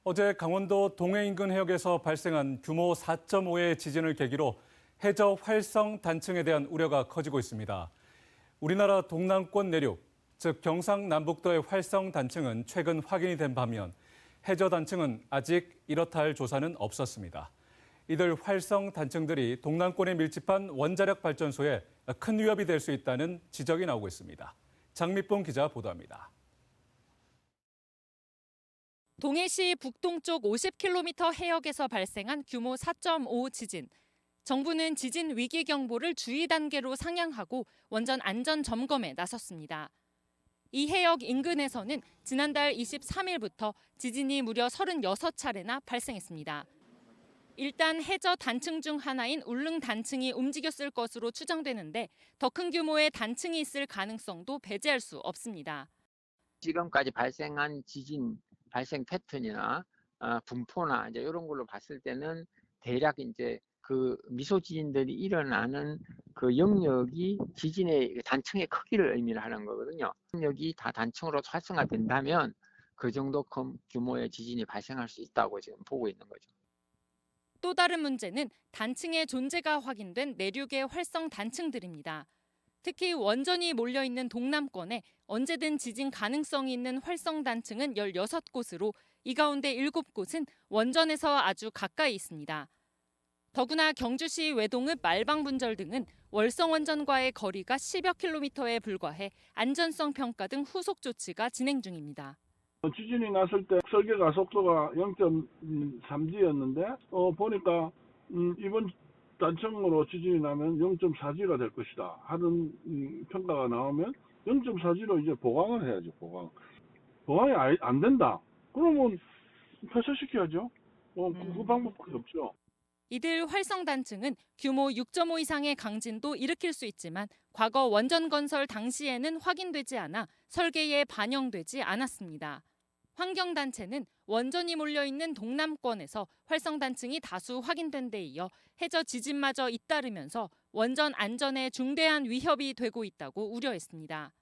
어제 강원도 동해 인근 해역에서 발생한 규모 4.5의 지진을 계기로 해저 활성 단층에 대한 우려가 커지고 있습니다. 우리나라 동남권 내륙, 즉 경상남북도의 활성 단층은 최근 확인이 된 반면 해저 단층은 아직 이렇다 할 조사는 없었습니다. 이들 활성 단층들이 동남권에 밀집한 원자력 발전소에 큰 위협이 될 수 있다는 지적이 나오고 있습니다. 장미봉 기자 보도합니다. 동해시 북동쪽 50km 해역에서 발생한 규모 4.5 지진. 정부는 지진 위기 경보를 주의 단계로 상향하고 원전 안전 점검에 나섰습니다. 이 해역 인근에서는 지난달 23일부터 지진이 무려 36차례나 발생했습니다. 일단 해저 단층 중 하나인 울릉 단층이 움직였을 것으로 추정되는데 더 큰 규모의 단층이 있을 가능성도 배제할 수 없습니다. 지금까지 발생한 지진 발생 패턴이나 분포나 이제 이런 걸로 봤을 때는 대략 이제 그 미소 지진들이 일어나는 그 영역이 지진의 단층의 크기를 의미를 하는 거거든요. 영역이 다 단층으로 활성화된다면 그 정도 규모의 지진이 발생할 수 있다고 지금 보고 있는 거죠. 또 다른 문제는 단층의 존재가 확인된 내륙의 활성 단층들입니다. 특히 원전이 몰려있는 동남권에 언제든 지진 가능성이 있는 활성 단층은 16곳으로 이 가운데 7곳은 원전에서 아주 가까이 있습니다. 더구나 경주시 외동읍 말방분절 등은 월성 원전과의 거리가 10여 킬로미터에 불과해 안전성 평가 등 후속 조치가 진행 중입니다. 지진이 났을 때 설계 가속도가 0.3G였는데 보니까 이번 단층으로 지진이 나면 0.4G가 될 것이다 하는 평가가 나오면 0.4G로 이제 보강을 해야죠. 보강이 안 된다. 그러면 폐쇄시켜야죠. 그 방법밖에 없죠. 이들 활성 단층은 규모 6.5 이상의 강진도 일으킬 수 있지만 과거 원전 건설 당시에는 확인되지 않아 설계에 반영되지 않았습니다. 환경단체는 원전이 몰려있는 동남권에서 활성 단층이 다수 확인된 데 이어 해저 지진마저 잇따르면서 원전 안전에 중대한 위협이 되고 있다고 우려했습니다.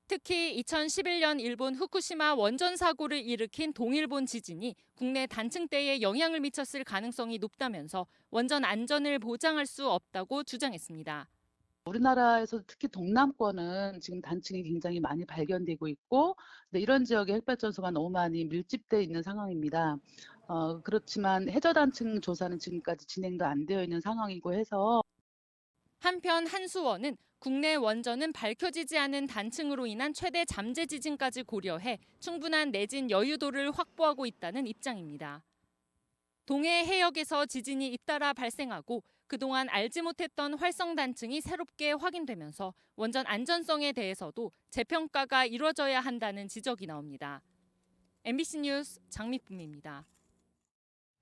특히 2011년 일본 후쿠시마 원전 사고를 일으킨 동일본 지진이 국내 단층대에 영향을 미쳤을 가능성이 높다면서 원전 안전을 보장할 수 없다고 주장했습니다. 우리나라에서 특히 동남권은 지금 단층이 굉장히 많이 발견되고 있고 이런 지역에 핵발전소가 너무 많이 밀집되어 있는 상황입니다. 그렇지만 해저 단층 조사는 지금까지 진행도 안 되어 있는 상황이고 해서 한편 한수원은 국내 원전은 밝혀지지 않은 단층으로 인한 최대 잠재 지진까지 고려해 충분한 내진 여유도를 확보하고 있다는 입장입니다. 동해 해역에서 지진이 잇따라 발생하고 그동안 알지 못했던 활성 단층이 새롭게 확인되면서 원전 안전성에 대해서도 재평가가 이루어져야 한다는 지적이 나옵니다. MBC 뉴스 장미쁨입니다.